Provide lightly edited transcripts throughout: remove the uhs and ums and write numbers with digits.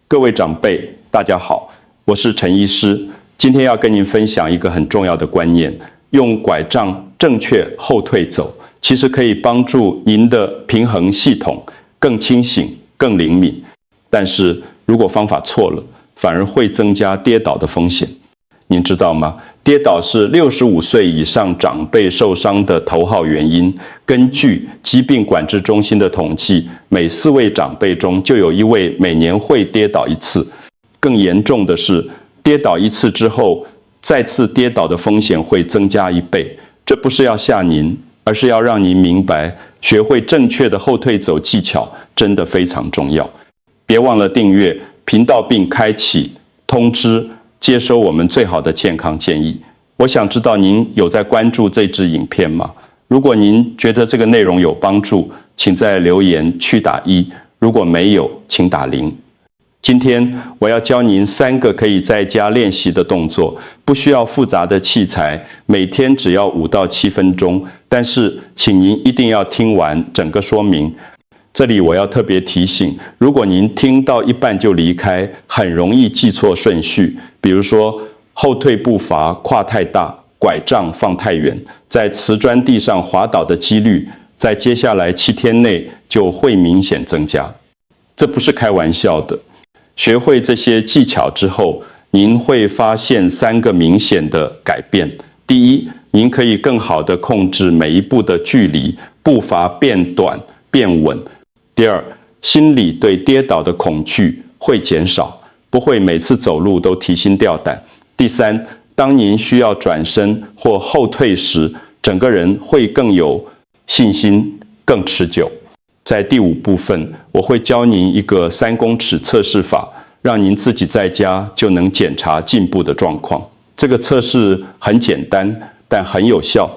各位长辈，大家好，我是陈医师。今天要跟您分享一个很重要的观念：用拐杖正确后退走，其实可以帮助您的平衡系统更清醒、更灵敏。但是如果方法错了，反而会增加跌倒的风险。您知道吗？跌倒是65岁以上长辈受伤的头号原因。根据疾病管制中心的统计，每4位长辈中就有1位每年会跌倒1次。更严重的是，跌倒1次之后，再次跌倒的风险会增加1倍。这不是要吓您，而是要让您明白，学会正确的后退走技巧真的非常重要。别忘了订阅频道并开启通知，接收我们最好的健康建议。我想知道您有在关注这支影片吗？如果您觉得这个内容有帮助，请在留言区打1；如果没有，请打0。今天我要教您3个可以在家练习的动作，不需要复杂的器材，每天只要5到7分钟。但是，请您一定要听完整个说明。这里我要特别提醒，如果您听到一半就离开，很容易记错顺序。比如说，后退步伐跨太大，拐杖放太远，在瓷砖地上滑倒的几率，在接下来7天内就会明显增加。这不是开玩笑的。学会这些技巧之后，您会发现3个明显的改变。第一，您可以更好地控制每一步的距离，步伐变短变稳。第二，心里对跌倒的恐惧会减少，不会每次走路都提心吊胆。第三，当您需要转身或后退时，整个人会更有信心，更持久。在第5部分，我会教您一个3公尺测试法，让您自己在家就能检查进步的状况。这个测试很简单，但很有效。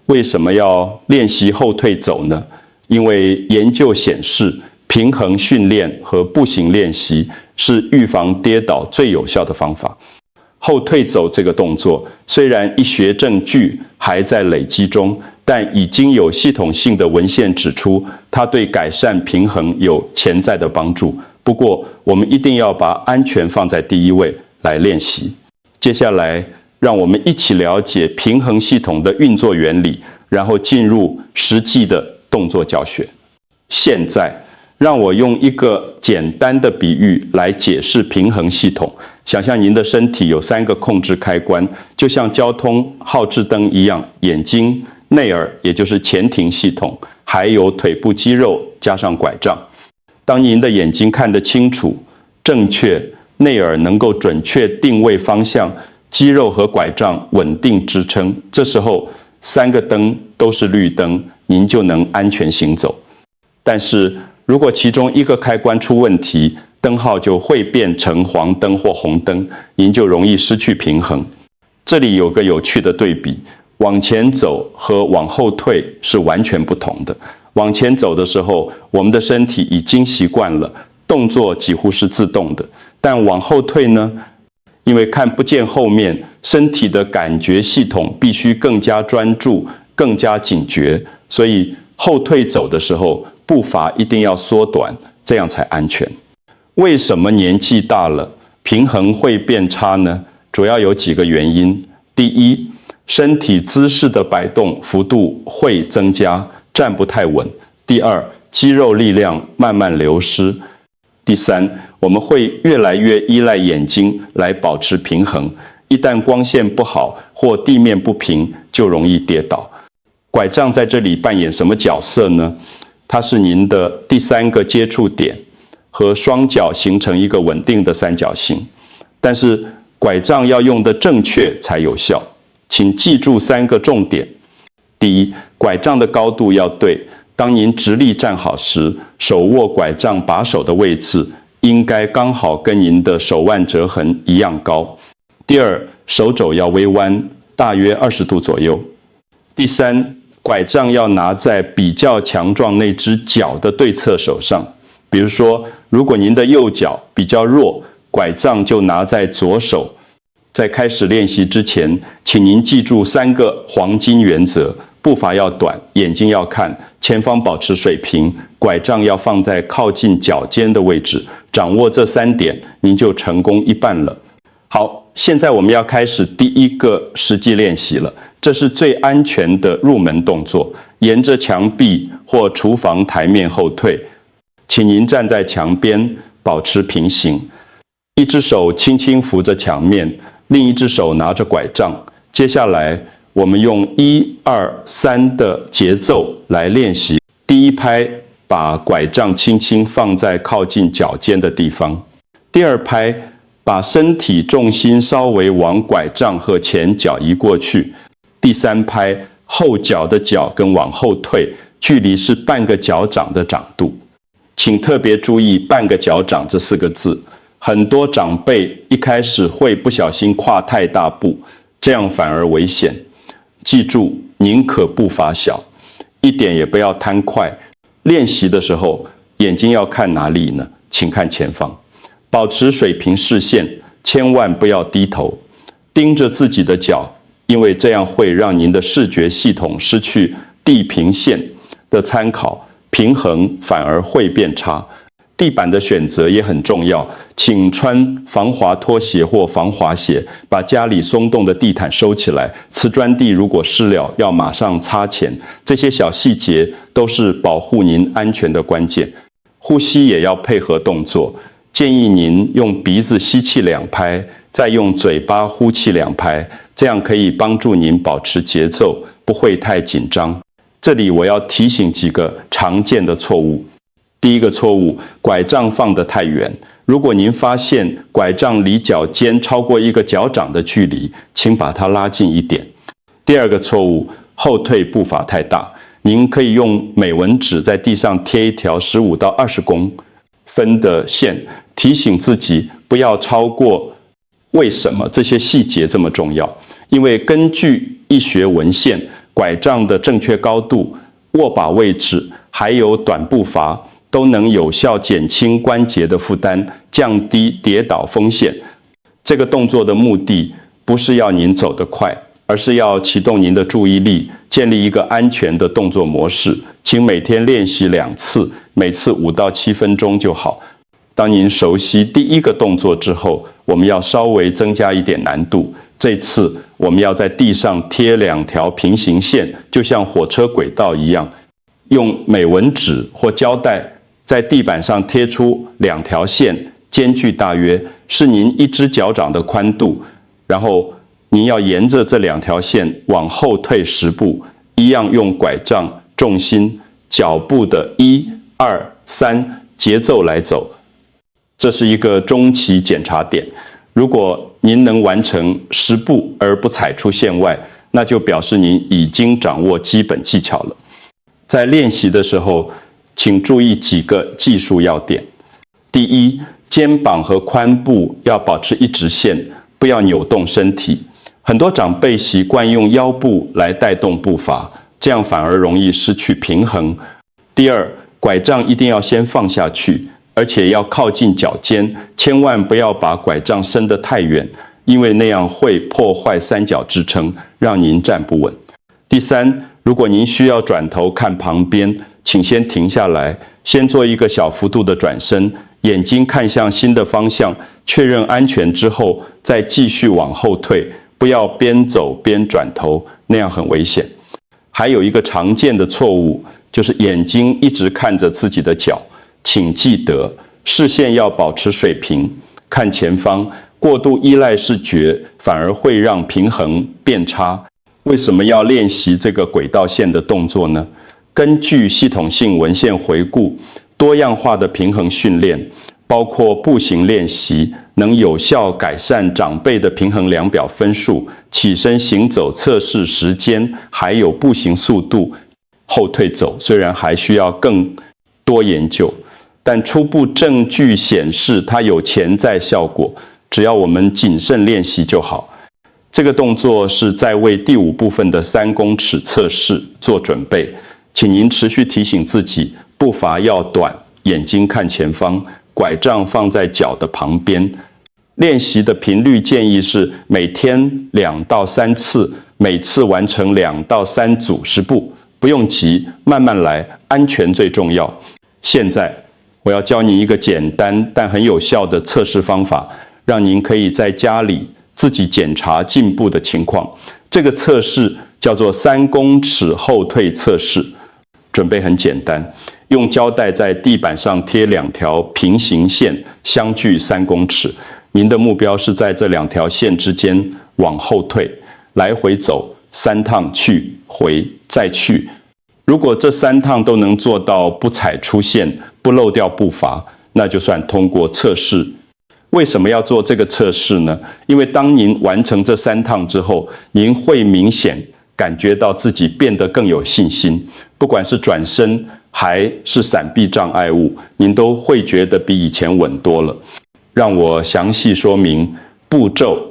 为什么要练习后退走呢？因为研究显示，平衡训练和步行练习是预防跌倒最有效的方法。后退走这个动作，虽然医学证据还在累积中，但已经有系统性的文献指出，它对改善平衡有潜在的帮助。不过，我们一定要把安全放在第一位来练习。接下来，让我们一起了解平衡系统的运作原理，然后进入实际的动作教学。现在，让我用一个简单的比喻来解释平衡系统。想象您的身体有3个控制开关，就像交通号志灯一样，眼睛、内耳，也就是前庭系统，还有腿部肌肉加上拐杖。当您的眼睛看得清楚、正确，内耳能够准确定位方向，肌肉和拐杖稳定支撑，这时候3个灯都是绿灯，您就能安全行走。但是如果其中一个开关出问题，灯号就会变成黄灯或红灯，您就容易失去平衡。这里有个有趣的对比，往前走和往后退是完全不同的。往前走的时候，我们的身体已经习惯了，动作几乎是自动的。但往后退呢？因为看不见后面，身体的感觉系统必须更加专注、更加警觉，所以后退走的时候，步伐一定要缩短，这样才安全。为什么年纪大了，平衡会变差呢？主要有几个原因。第一，身体姿势的摆动幅度会增加，站不太稳。第二，肌肉力量慢慢流失。第三，我们会越来越依赖眼睛来保持平衡，一旦光线不好或地面不平，就容易跌倒。拐杖在这里扮演什么角色呢？它是您的第3个接触点，和双脚形成一个稳定的三角形。但是拐杖要用得正确才有效，请记住3个重点。第一，拐杖的高度要对。当您直立站好时，手握拐杖把手的位置应该刚好跟您的手腕折痕一样高。第二，手肘要微弯，大约20度左右。第三，拐杖要拿在比较强壮那只脚的对侧手上。比如说，如果您的右脚比较弱，拐杖就拿在左手。在开始练习之前，请您记住3个黄金原则：步伐要短，眼睛要看，前方保持水平，拐杖要放在靠近脚尖的位置。掌握这3点，您就成功一半了。好，现在我们要开始第一个实际练习了。这是最安全的入门动作，沿着墙壁或厨房台面后退。请您站在墙边，保持平行，一只手轻轻扶着墙面，另一只手拿着拐杖。接下来，我们用1、2、3的节奏来练习。第一拍，把拐杖轻轻放在靠近脚尖的地方。第二拍，把身体重心稍微往拐杖和前脚移过去。第三拍，后脚的脚跟往后退，距离是半个脚掌的掌度。请特别注意半个脚掌这4个字，很多长辈一开始会不小心跨太大步，这样反而危险。记住，宁可步伐小，一点也不要贪快。练习的时候，眼睛要看哪里呢？请看前方，保持水平视线，千万不要低头，盯着自己的脚，因为这样会让您的视觉系统失去地平线的参考，平衡反而会变差。地板的选择也很重要，请穿防滑拖鞋或防滑鞋，把家里松动的地毯收起来。瓷砖地如果湿了，要马上擦前。这些小细节都是保护您安全的关键。呼吸也要配合动作，建议您用鼻子吸气2拍，再用嘴巴呼气2拍，这样可以帮助您保持节奏，不会太紧张。这里我要提醒几个常见的错误。第一个错误，拐杖放得太远。如果您发现拐杖离脚尖超过1个脚掌的距离，请把它拉近一点。第二个错误，后退步伐太大。您可以用美纹纸在地上贴一条15到20公分的线，提醒自己不要超过。为什么这些细节这么重要？因为根据医学文献，拐杖的正确高度、握把位置，还有短步伐，都能有效减轻关节的负担，降低跌倒风险。这个动作的目的不是要您走得快，而是要启动您的注意力，建立一个安全的动作模式。请每天练习2次，每次5到7分钟就好。当您熟悉第一个动作之后，我们要稍微增加一点难度。这次我们要在地上贴2条平行线，就像火车轨道一样，用美纹纸或胶带在地板上贴出2条线，间距大约是您1只脚掌的宽度，然后您要沿着这2条线往后退10步，一样用拐杖重心、脚步的1、2、3节奏来走。这是一个中期检查点。如果您能完成10步而不踩出线外，那就表示您已经掌握基本技巧了。在练习的时候，请注意几个技术要点。第一，肩膀和髋部要保持一直线，不要扭动身体。很多长辈习惯用腰部来带动步伐，这样反而容易失去平衡。第二，拐杖一定要先放下去，而且要靠近脚尖，千万不要把拐杖伸得太远，因为那样会破坏3角支撑，让您站不稳。第三，如果您需要转头看旁边，请先停下来，先做一个小幅度的转身，眼睛看向新的方向，确认安全之后，再继续往后退，不要边走边转头，那样很危险。还有一个常见的错误，就是眼睛一直看着自己的脚。请记得，视线要保持水平，看前方，过度依赖视觉反而会让平衡变差。为什么要练习这个轨道线的动作呢？根据系统性文献回顾，多样化的平衡训练，包括步行练习，能有效改善长辈的平衡量表分数、起身行走测试时间，还有步行速度、后退走。虽然还需要更多研究，但初步证据显示它有潜在效果，只要我们谨慎练习就好。这个动作是在为第5部分的3公尺测试做准备，请您持续提醒自己，步伐要短，眼睛看前方，拐杖放在脚的旁边。练习的频率建议是每天2到3次，每次完成2到3组10步，不用急，慢慢来，安全最重要。现在我要教您一个简单但很有效的测试方法，让您可以在家里自己检查进步的情况。这个测试叫做3公尺后退测试。准备很简单，用胶带在地板上贴2条平行线，相距3公尺。您的目标是在这2条线之间往后退，来回走3趟，去回再去。如果这3趟都能做到不踩出线，不漏掉步伐，那就算通过测试。为什么要做这个测试呢？因为当您完成这3趟之后，您会明显感觉到自己变得更有信心，不管是转身还是闪避障碍物，您都会觉得比以前稳多了。让我详细说明步骤。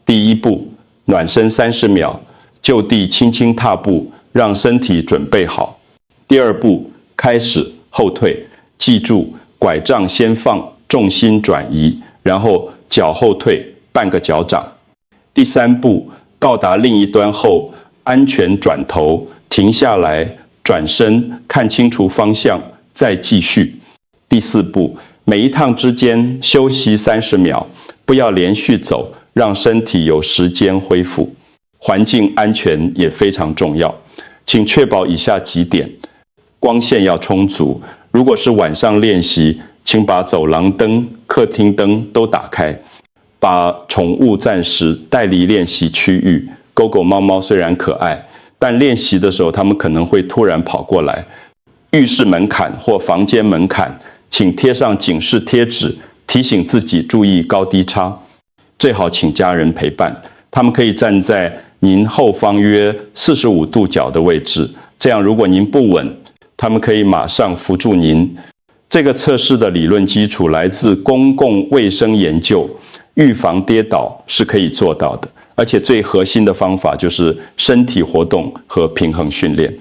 第1步，暖身30秒，就地轻轻踏步，让身体准备好。第2步，开始后退，记住拐杖先放，重心转移，然后脚后退半个脚掌。第3步，到达另一端后，安全转头，停下来，转身，看清楚方向，再继续。第4步，每一趟之间休息30秒，不要连续走，让身体有时间恢复。环境安全也非常重要，请确保以下几点：光线要充足，如果是晚上练习，请把走廊灯、客厅灯都打开，把宠物暂时带离练习区域。狗狗、猫猫虽然可爱，但练习的时候，它们可能会突然跑过来。浴室门槛或房间门槛，请贴上警示贴纸，提醒自己注意高低差。最好请家人陪伴，他们可以站在您后方约45度角的位置，这样如果您不稳，他们可以马上扶住您。这个测试的理论基础来自公共卫生研究，预防跌倒是可以做到的。而且最核心的方法就是身体活动和平衡训练，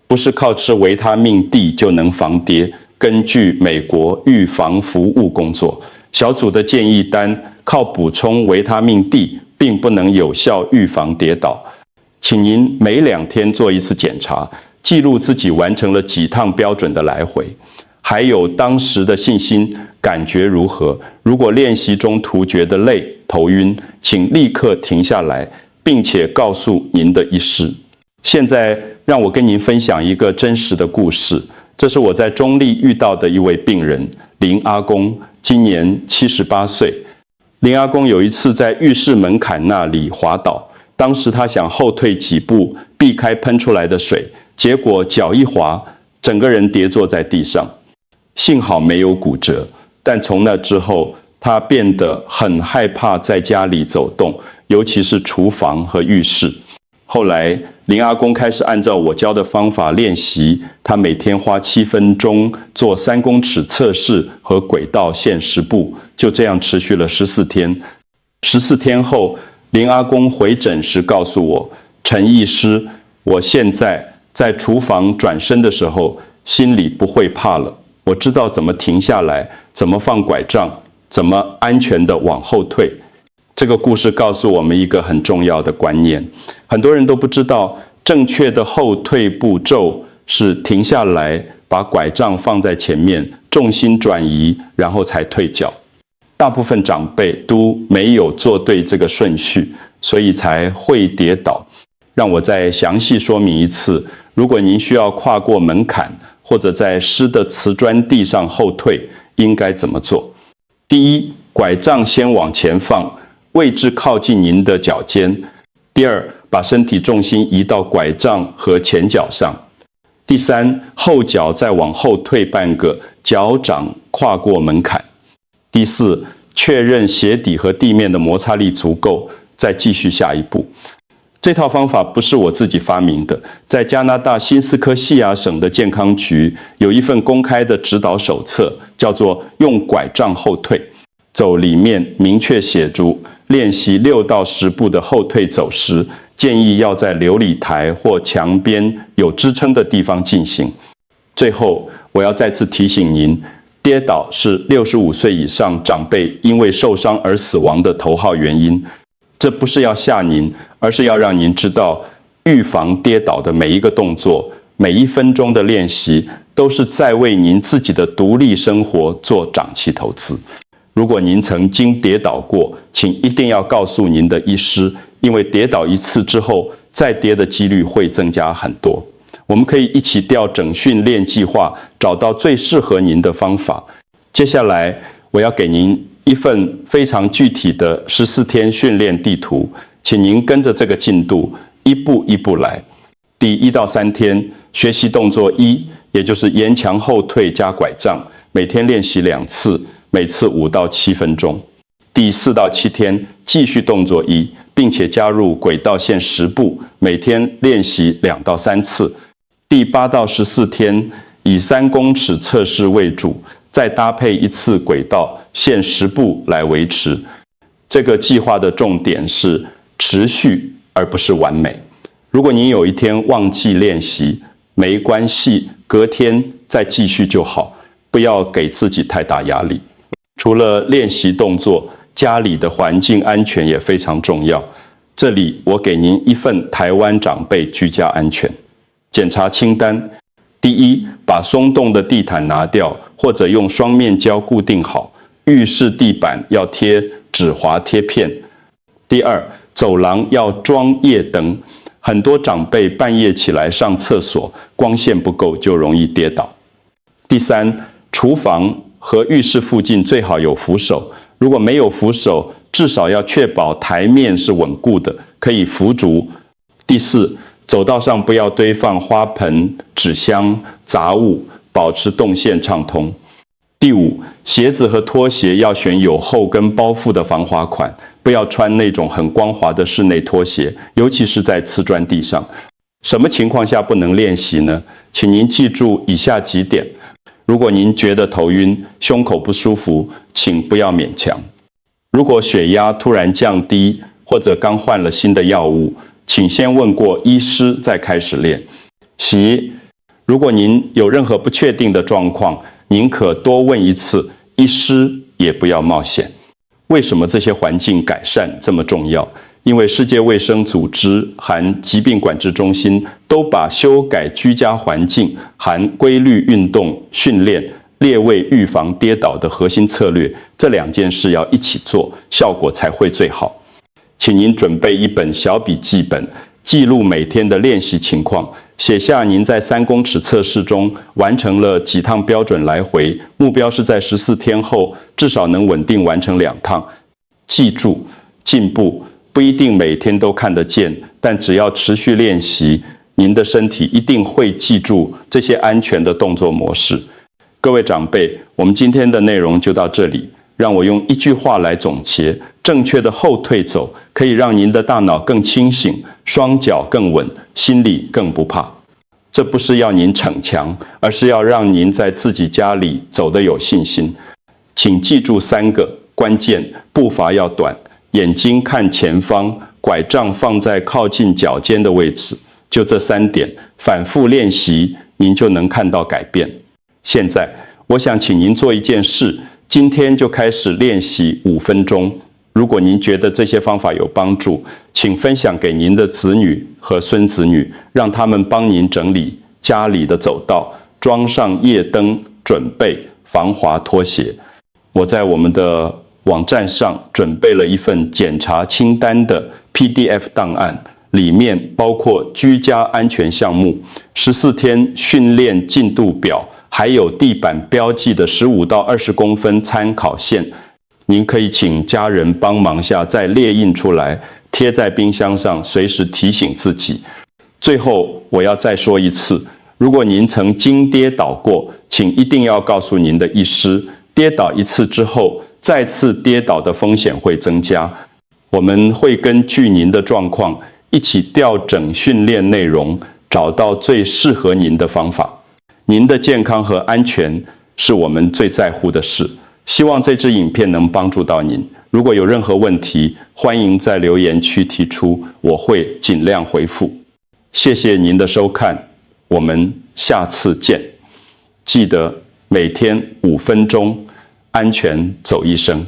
不是靠吃维他命 D 就能防跌。根据美国预防服务工作小组的建议单，靠补充维他命 D 并不能有效预防跌倒。请您每2天做一次检查，记录自己完成了几趟标准的来回，还有当时的信心感觉如何。如果练习中途觉得累、头晕，请立刻停下来，并且告诉您的医师。现在让我跟您分享一个真实的故事，这是我在中立遇到的一位病人林阿公，今年78岁。林阿公有一次在浴室门槛那里滑倒，当时他想后退几步避开喷出来的水，结果脚一滑，整个人跌坐在地上。幸好没有骨折，但从那之后他变得很害怕在家里走动，尤其是厨房和浴室。后来林阿公开始按照我教的方法练习，他每天花7分钟做3公尺测试和轨道线10步，就这样持续了14天。14天后，林阿公回诊时告诉我，陈医师，我现在在厨房转身的时候，心里不会怕了，我知道怎么停下来，怎么放拐杖，怎么安全地往后退。这个故事告诉我们一个很重要的观念，很多人都不知道正确的后退步骤是停下来，把拐杖放在前面，重心转移，然后才退脚。大部分长辈都没有做对这个顺序，所以才会跌倒。让我再详细说明一次，如果您需要跨过门槛，或者在湿的瓷砖地上后退，应该怎么做？第一，拐杖先往前放，位置靠近您的脚尖。第2，把身体重心移到拐杖和前脚上。第3，后脚再往后退半个，脚掌跨过门槛。第4，确认鞋底和地面的摩擦力足够，再继续下一步。这套方法不是我自己发明的，在加拿大新斯科西亚省的健康局有一份公开的指导手册，叫做《用拐杖后退》。走里面明确写出，练习6到10步的后退走时，建议要在流理台或墙边有支撑的地方进行。最后，我要再次提醒您，跌倒是65岁以上长辈因为受伤而死亡的头号原因。这不是要吓您，而是要让您知道，预防跌倒的每一个动作，每1分钟的练习，都是在为您自己的独立生活做长期投资。如果您曾经跌倒过，请一定要告诉您的医师，因为跌倒一次之后，再跌的几率会增加很多。我们可以一起调整训练计划，找到最适合您的方法。接下来，我要给您一份非常具体的14天训练地图，请您跟着这个进度，一步一步来。第1到3天，学习动作1，也就是沿墙后退加拐杖，每天练习2次，每次5到7分钟。第4到7天，继续动作1，并且加入轨道线10步，每天练习2到3次。第8到14天，以3公尺测试为主，再搭配1次轨道线10步来维持。这个计划的重点是持续，而不是完美。如果您有一天忘记练习，没关系，隔天再继续就好，不要给自己太大压力。除了练习动作，家里的环境安全也非常重要。这里我给您一份台湾长辈居家安全检查清单。第1，把松动的地毯拿掉，或者用双面胶固定好。浴室地板要贴止滑贴片。第2，走廊要装夜灯。很多长辈半夜起来上厕所，光线不够就容易跌倒。第3，厨房和浴室附近最好有扶手，如果没有扶手，至少要确保台面是稳固的，可以扶足。第4，走道上不要堆放花盆、纸箱、杂物，保持动线畅通。第5，鞋子和拖鞋要选有后跟包覆的防滑款，不要穿那种很光滑的室内拖鞋，尤其是在瓷砖地上。什么情况下不能练习呢？请您记住以下几点。如果您觉得头晕、胸口不舒服，请不要勉强。如果血压突然降低，或者刚换了新的药物，请先问过医师再开始练习。如果您有任何不确定的状况，您可多问一次，医师也不要冒险。为什么这些环境改善这么重要？因为世界卫生组织含疾病管制中心都把修改居家环境含规律运动训练列为预防跌倒的核心策略，这2件事要一起做，效果才会最好。请您准备一本小笔记本，记录每天的练习情况，写下您在3公尺测试中完成了几趟标准来回，目标是在14天后至少能稳定完成2趟。记住，进步不一定每天都看得见，但只要持续练习，您的身体一定会记住这些安全的动作模式。各位长辈，我们今天的内容就到这里。让我用一句话来总结：正确的后退走可以让您的大脑更清醒，双脚更稳，心里更不怕。这不是要您逞强，而是要让您在自己家里走得有信心。请记住3个关键：步伐要短，眼睛看前方，拐杖放在靠近脚尖的位置。就这3点，反复练习，您就能看到改变。现在，我想请您做一件事，今天就开始练习5分钟。如果您觉得这些方法有帮助，请分享给您的子女和孙子女，让他们帮您整理家里的走道，装上夜灯，准备防滑拖鞋。我在我们的网站上准备了一份检查清单的 PDF 档案，里面包括居家安全项目、14天训练进度表，还有地板标记的15到20公分参考线。您可以请家人帮忙下再列印出来，贴在冰箱上，随时提醒自己。最后，我要再说一次，如果您曾经跌倒过，请一定要告诉您的医师，跌倒1次之后，再次跌倒的风险会增加。我们会根据您的状况，一起调整训练内容，找到最适合您的方法。您的健康和安全是我们最在乎的事。希望这支影片能帮助到您。如果有任何问题，欢迎在留言区提出，我会尽量回复。谢谢您的收看，我们下次见。记得每天5分钟，安全走一生。